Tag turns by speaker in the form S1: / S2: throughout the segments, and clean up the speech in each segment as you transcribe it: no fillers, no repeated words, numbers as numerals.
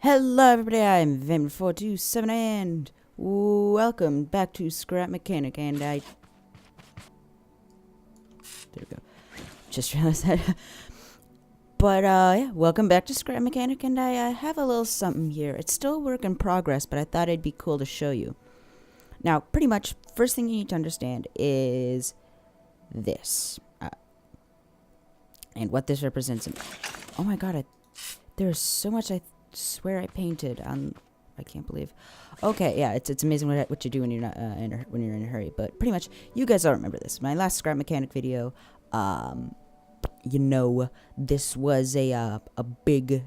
S1: Hello everybody, I'm Vim427 and welcome back to Scrap Mechanic. And there we go, just realized that. But yeah, welcome back to Scrap Mechanic, and I have a little something here. It's still a work in progress, but I thought it'd be cool to show you. Now, pretty much, first thing you need to understand is this. And what this represents. Oh my god, there's so much I swear I painted on. I can't believe. Okay, yeah, it's amazing what you do when you're not when you're in a hurry. But pretty much, you guys all remember this. My last Scrap Mechanic video, you know, this was a big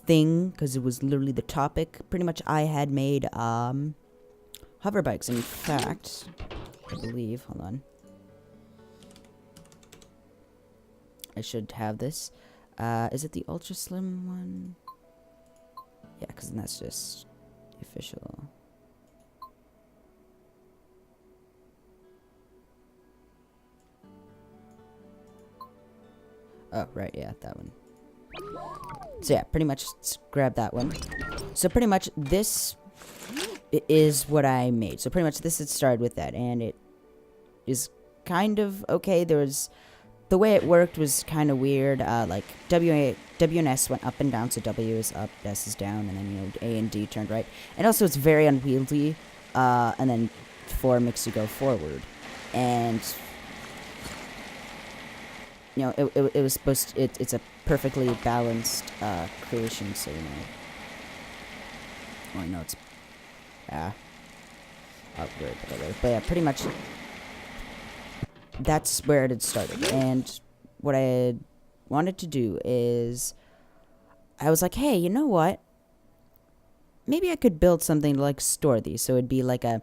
S1: thing because it was literally the topic. Pretty much, I had made hover bikes. In fact, I believe. Hold on. I should have this. Is it the ultra slim one? Yeah, because that's just the official. Oh, right, yeah, that one. So yeah, pretty much grab that one. So pretty much this is what I made. So pretty much this had started with that, and it is kind of okay. The way it worked was kind of weird. Like W and S went up and down, so W is up, S is down, and then, you know, A and D turned right. And also it's very unwieldy, and then 4 makes you go forward. And, you know, it was supposed to, it's a perfectly balanced creation, so, you know. Oh, I know it's, weird, but yeah, pretty much that's where it had started. And what I had wanted to do is, I was like, hey, you know what? Maybe I could build something to, like, store these. So it'd be like a,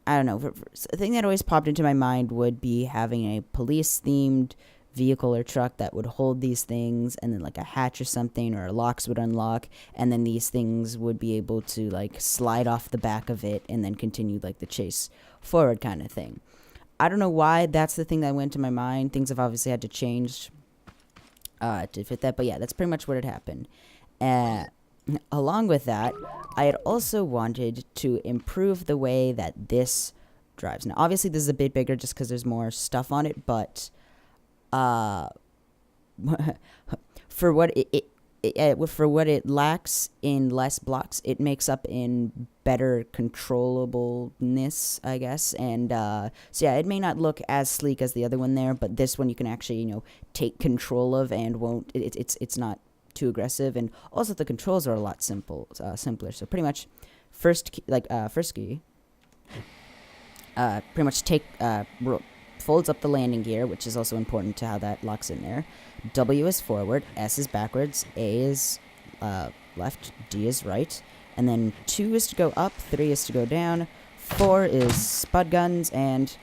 S1: I don't know, a thing that always popped into my mind would be having a police-themed vehicle or truck that would hold these things, and then like a hatch or something, or locks would unlock, and then these things would be able to, like, slide off the back of it and then continue, like, the chase forward kind of thing. I don't know why that's the thing that went to my mind. Things have obviously had to change to fit that, but yeah, that's pretty much what had happened. Along with that, I had also wanted to improve the way that this drives. Now, obviously, this is a bit bigger just because there's more stuff on it, but for what for what it lacks in less blocks, it makes up in better controllableness, I guess. And so yeah, it may not look as sleek as the other one there, but this one you can actually, you know, take control of and won't. It's not too aggressive, and also the controls are a lot simpler. So pretty much, first key, pretty much folds up the landing gear, which is also important to how that locks in there. W is forward, S is backwards, A is left, D is right, and then 2 is to go up, 3 is to go down, 4 is spud guns, and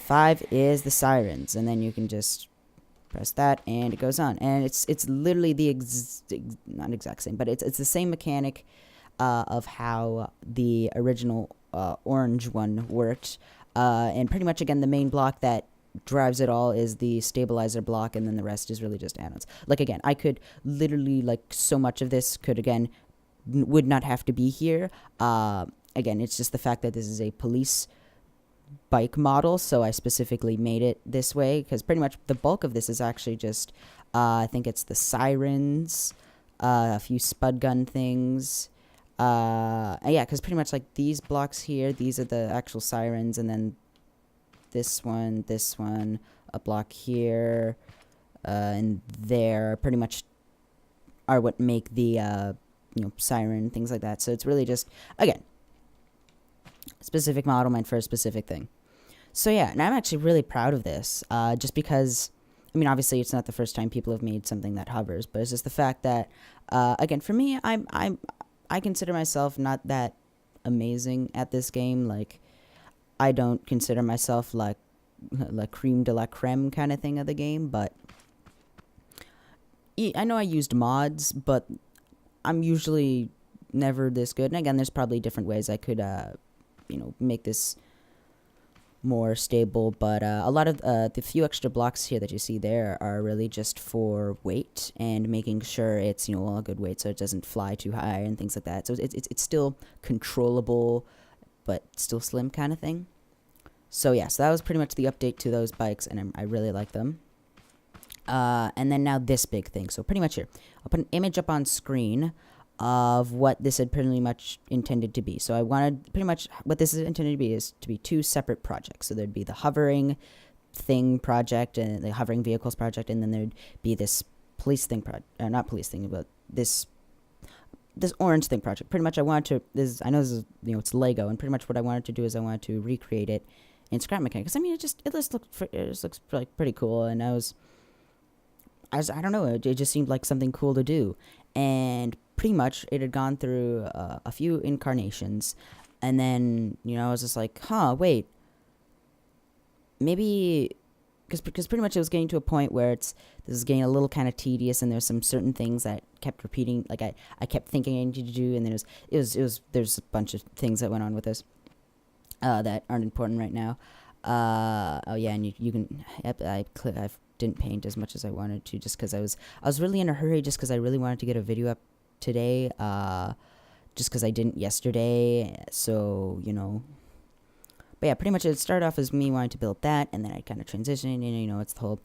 S1: 5 is the sirens. And then you can just press that, and it goes on. And it's literally the not exact same, but it's the same mechanic of how the original orange one worked. And pretty much, again, the main block that drives it all is the stabilizer block, and then the rest is really just add-ons. Like, again, I could literally, like, so much of this could, again, would not have to be here. Again, it's just the fact that this is a police bike model, so I specifically made it this way, because pretty much the bulk of this is actually just, I think it's the sirens, a few spud gun things. Yeah, because pretty much, like, these blocks here, these are the actual sirens, and then this one, a block here, and there pretty much are what make the, you know, siren, things like that. So it's really just, again, a specific model meant for a specific thing. So yeah, and I'm actually really proud of this, just because, I mean, obviously it's not the first time people have made something that hovers, but it's just the fact that, again, for me, I consider myself not that amazing at this game. Like, I don't consider myself like creme de la creme kind of thing of the game, but I know I used mods, but I'm usually never this good. And again, there's probably different ways I could, you know, make this more stable, but a lot of the few extra blocks here that you see there are really just for weight and making sure it's, you know, a good weight so it doesn't fly too high and things like that. So it's still controllable, but still slim kind of thing. So yeah, so that was pretty much the update to those bikes, and I really like them. And then now this big thing. So pretty much here, I'll put an image up on screen of what this had pretty much intended to be. So I wanted pretty much what this is intended to be is to be two separate projects. So there'd be the hovering thing project and the hovering vehicles project, and then there'd be this police thing not police thing, but this orange thing project. Pretty much I wanted to, I know this is, you know, it's Lego, and pretty much what I wanted to do is I wanted to recreate it in scrap mechanics. I mean, it just looks like pretty cool, and I don't know, it just seemed like something cool to do. And pretty much it had gone through a few incarnations, and then, you know, I was just like, wait, maybe, because pretty much it was getting to a point where this is getting a little kind of tedious, and there's some certain things that kept repeating, like I kept thinking I needed to do, and then there's a bunch of things that went on with this that aren't important right now. Oh yeah, and you can, I didn't paint as much as I wanted to, just because I was really in a hurry, just because I really wanted to get a video up today, just because I didn't yesterday, so, you know. But yeah, pretty much it started off as me wanting to build that, and then I kind of transitioned, and, you know, it's the whole,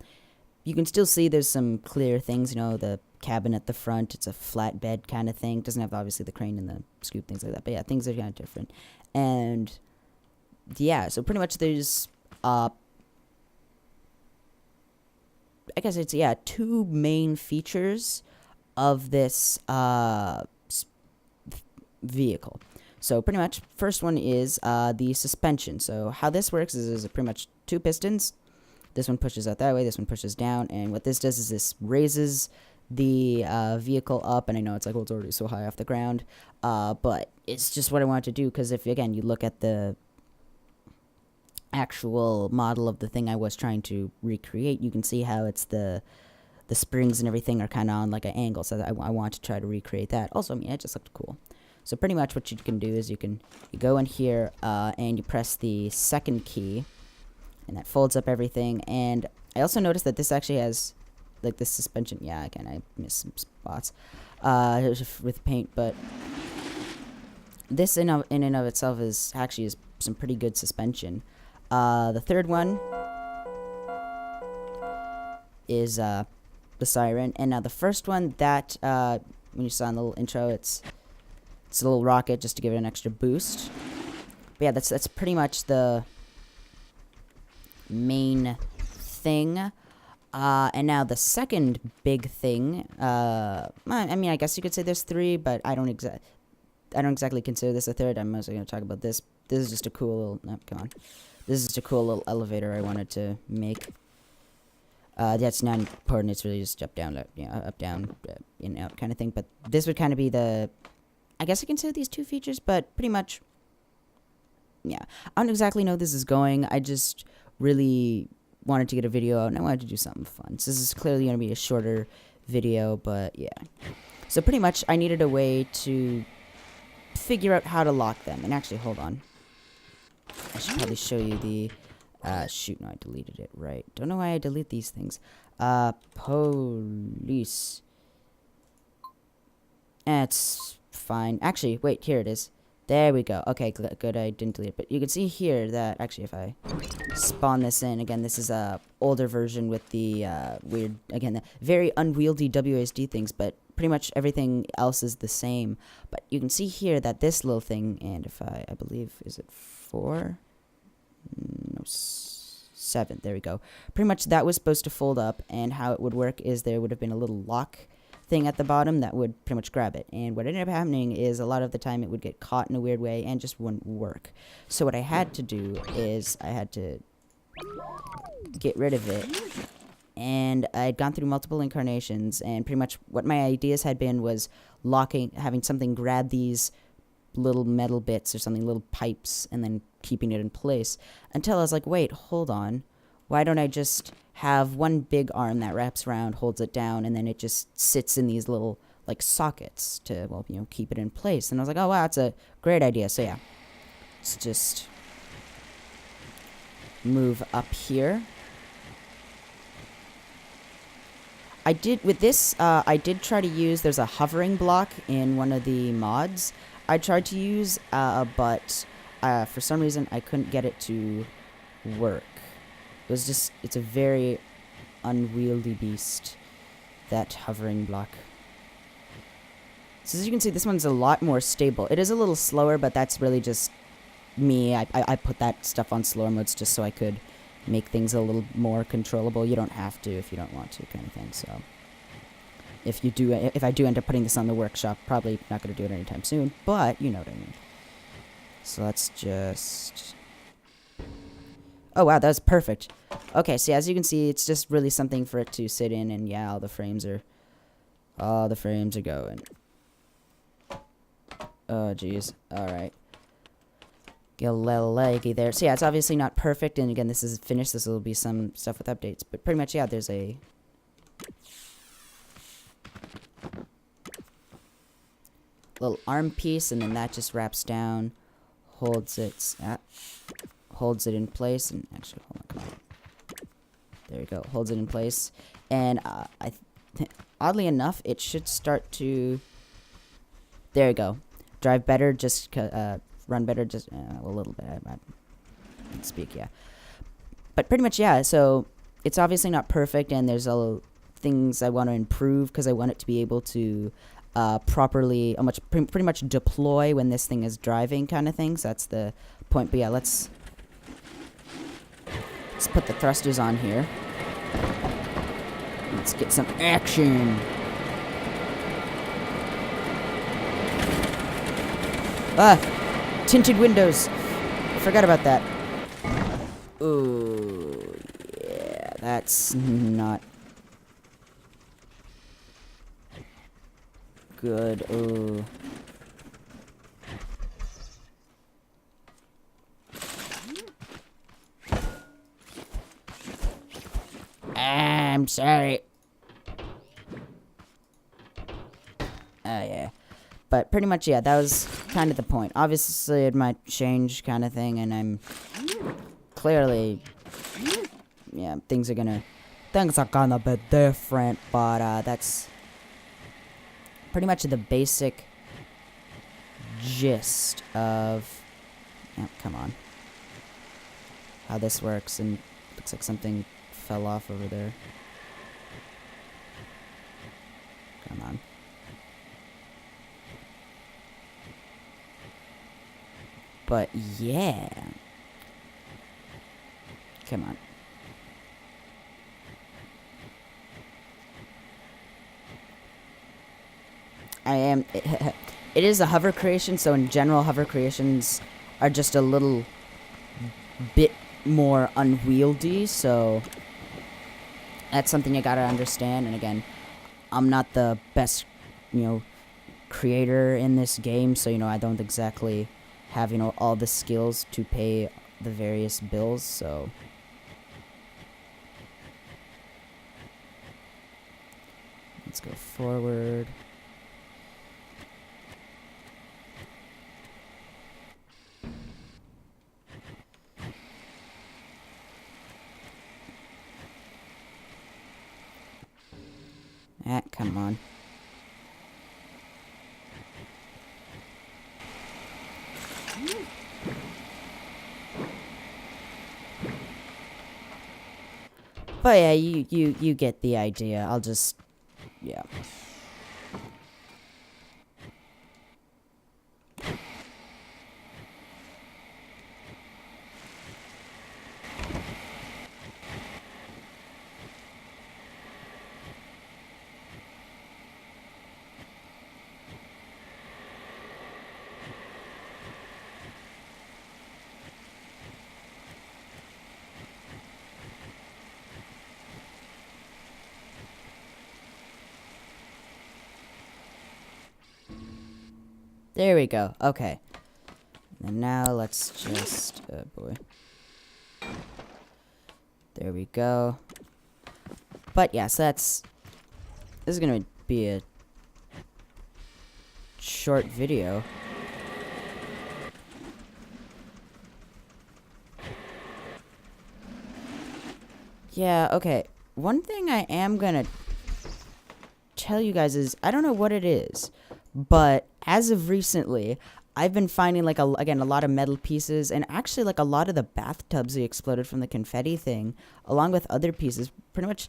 S1: you can still see there's some clear things, you know, the cabin at the front, it's a flatbed kind of thing, doesn't have obviously the crane and the scoop, things like that, but yeah, things are kind of different. And yeah, so pretty much there's I guess it's, yeah, two main features of this vehicle. So pretty much, first one is the suspension. So how this works is pretty much two pistons. This one pushes out that way, this one pushes down, and what this does is this raises the vehicle up, and I know it's like, well, it's already so high off the ground, but it's just what I wanted to do, because if, again, you look at the actual model of the thing I was trying to recreate, you can see how it's the springs and everything are kind of on like an angle, so I want to try to recreate that. Also, I mean, it just looked cool. So pretty much what you can do is you go in here and you press the second key, and that folds up everything. And I also noticed that this actually has like this suspension. Yeah, again, I missed some spots with paint, but this in and of itself is some pretty good suspension. The third one is the siren, and now the first one, that when you saw in the little intro, it's a little rocket just to give it an extra boost. But yeah, that's pretty much the main thing. And now the second big thing, I mean, I guess you could say there's three, but I don't exactly consider this a third. I'm mostly going to talk about this. This is just a cool little, come on. This is just a cool little elevator I wanted to make. That's not important. It's really just up, down, up, down, in, out kind of thing. But this would kind of be I guess I consider these two features, but pretty much, yeah. I don't exactly know where this is going. I just really wanted to get a video out, and I wanted to do something fun. So this is clearly going to be a shorter video, but yeah. So pretty much, I needed a way to figure out how to lock them. And actually, hold on. I should probably show you the... shoot, no, I deleted it, right. Don't know why I delete these things. Police. It's fine. Actually, wait, here it is. There we go. Okay, good, I didn't delete it. But you can see here that, actually, if I spawn this in, again, this is a older version with the weird, again, the very unwieldy WASD things, but pretty much everything else is the same. But you can see here that this little thing, and if I believe, is it 4? No, 7. There we go. Pretty much that was supposed to fold up, and how it would work is there would have been a little lock thing at the bottom that would pretty much grab it. And what ended up happening is a lot of the time it would get caught in a weird way and just wouldn't work. So what I had to do is I had to get rid of it. And I had gone through multiple incarnations, and pretty much what my ideas had been was having something grab these little metal bits or something, little pipes, and then keeping it in place, until I was like, wait, hold on, why don't I just have one big arm that wraps around, holds it down, and then it just sits in these little like sockets to, well, you know, keep it in place. And I was like, oh wow, that's a great idea. So yeah, it's just move up here. I did try to use, there's a hovering block in one of the mods I tried to use, but for some reason I couldn't get it to work. It's a very unwieldy beast, that hovering block. So as you can see, this one's a lot more stable. It is a little slower, but that's really just me. I put that stuff on slower modes just so I could make things a little more controllable. You don't have to if you don't want to, kind of thing. So if I do end up putting this on the workshop, probably not going to do it anytime soon, but you know what I mean. So let's just... Oh wow, that's perfect. Okay, so as you can see, it's just really something for it to sit in, and yeah, all the frames are going. Oh jeez. All right. Get a little leggy there. So yeah, it's obviously not perfect, and again, this is finished. This will be some stuff with updates, but pretty much, yeah, there's a little arm piece, and then that just wraps down, holds it in place, and actually, hold on, come on. There we go. Holds it in place, and oddly enough, it should start to. There you go. Drive better, just run better, just a little bit. I can speak, yeah. But pretty much, yeah. So it's obviously not perfect, and there's things I want to improve because I want it to be able to properly, pretty much deploy when this thing is driving, kind of thing. So that's the point. But yeah, let's put the thrusters on here. Let's get some action. Tinted windows. I forgot about that. Ooh, yeah, that's not good. Ooh. I'm sorry. Yeah. But pretty much, yeah, that was kind of the point. Obviously, it might change kind of thing, and I'm clearly, yeah, things are gonna be different, but that's pretty much the basic gist of, come on, how this works. And looks like something fell off over there. Come on. But yeah. Come on. It is a hover creation, so in general, hover creations are just a little bit more unwieldy, so that's something you gotta understand. And again, I'm not the best, creator in this game, so, I don't exactly have, all the skills to pay the various bills, so. Let's go forward. Come on. But yeah, you get the idea. I'll just, yeah. There we go. Okay. And now let's just... oh, boy. There we go. But, yeah, so this is going to be a short video. Yeah, okay. One thing I am gonna tell you guys is I don't know what it is, but as of recently, I've been finding like again a lot of metal pieces, and actually like a lot of the bathtubs that exploded from the confetti thing, along with other pieces. Pretty much,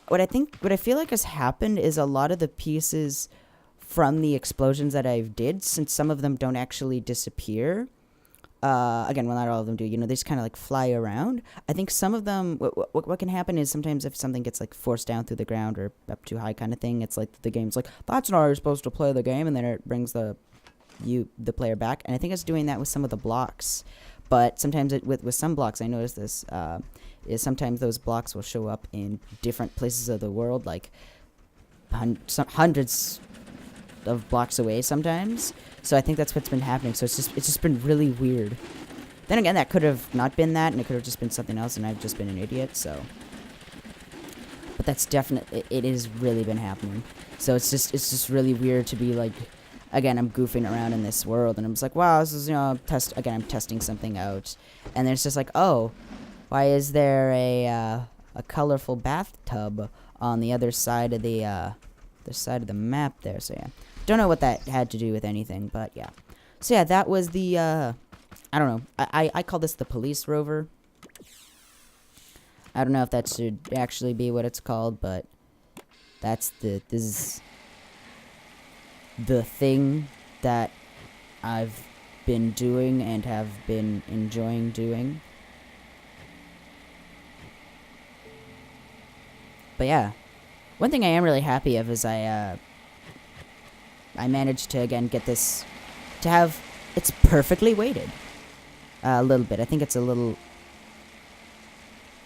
S1: what I feel like has happened is a lot of the pieces from the explosions that I've did, since some of them don't actually disappear. Again, well, not all of them do. You know, they just kind of like fly around. I think some of them. What can happen is sometimes if something gets like forced down through the ground or up too high, kind of thing, it's like the game's like, that's not how you're supposed to play the game, and then it brings the player back. And I think it's doing that with some of the blocks. But sometimes with some blocks, I noticed this is sometimes those blocks will show up in different places of the world, like hundreds of blocks away sometimes. So I think that's what's been happening. So it's just been really weird. Then again, that could have not been that, and it could have just been something else, and I've just been an idiot. So, but that's definitely it has really been happening. So it's just really weird to be like, again, I'm goofing around in this world, and I'm just like, wow, this is I'm testing something out, and then it's just like, oh, why is there a colorful bathtub on the other side of the map there? So yeah. Don't know what that had to do with anything, but yeah. So yeah, that was the, I don't know. I call this the police rover. I don't know if that should actually be what it's called, but this is the thing that I've been doing and have been enjoying doing. But yeah, one thing I am really happy of is I managed to, again, get this to have, it's perfectly weighted. A little bit. I think it's a little,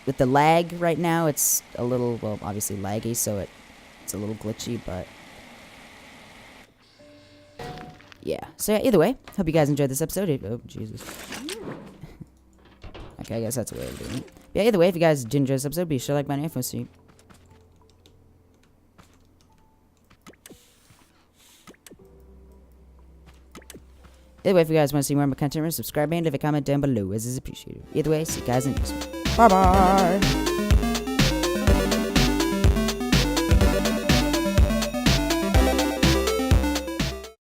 S1: with the lag right now, it's a little, well, obviously laggy, so it's a little glitchy, but yeah. So yeah, either way, hope you guys enjoyed this episode. Oh, Jesus. Okay, I guess that's a way of doing it. Yeah, either way, if you guys did enjoy this episode, be sure to like my info stream. Either way, if you guys want to see more of my content, subscribe and leave a comment down below, as is appreciated. Either way, see you guys in the next one. Bye-bye!